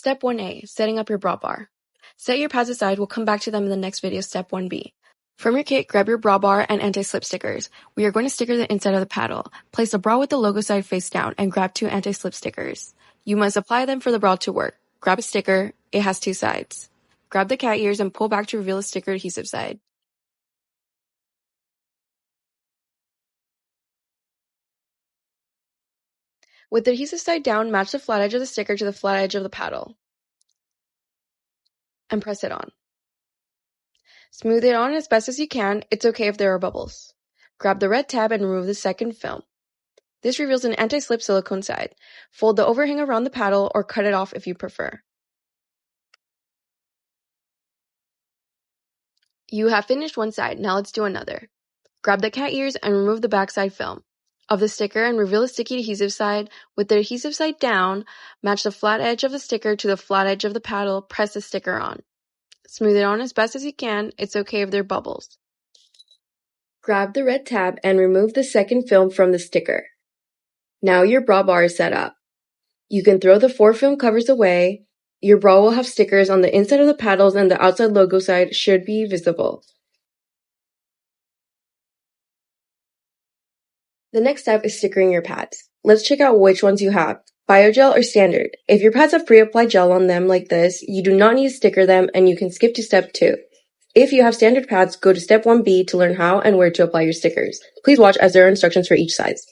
Step 1A, setting up your bra bar. Set your pads aside, we'll come back to them in the next video, Step 1B. From your kit, grab your bra bar and anti-slip stickers. We are going to sticker the inside of the paddle. Place the bra with the logo side face down and grab 2 anti-slip stickers. You must apply them for the bra to work. Grab a sticker, it has 2 sides. Grab the cat ears and pull back to reveal the sticker adhesive side. With the adhesive side down, match the flat edge of the sticker to the flat edge of the paddle. And press it on. Smooth it on as best as you can. It's okay if there are bubbles. Grab the red tab and remove the second film. This reveals an anti-slip silicone side. Fold the overhang around the paddle or cut it off if you prefer. You have finished one side, now let's do another. Grab the cat ears and remove the backside film of the sticker and reveal the sticky adhesive side. With the adhesive side down, match the flat edge of the sticker to the flat edge of the paddle, press the sticker on. Smooth it on as best as you can, it's okay if there are bubbles. Grab the red tab and remove the second film from the sticker. Now your bra bar is set up. You can throw the 4 film covers away. Your bra will have stickers on the inside of the paddles and the outside logo side should be visible. The next step is stickering your pads. Let's check out which ones you have, Biogel or standard. If your pads have pre-applied gel on them like this, you do not need to sticker them and you can skip to step 2. If you have standard pads, go to step 1B to learn how and where to apply your stickers. Please watch as there are instructions for each size.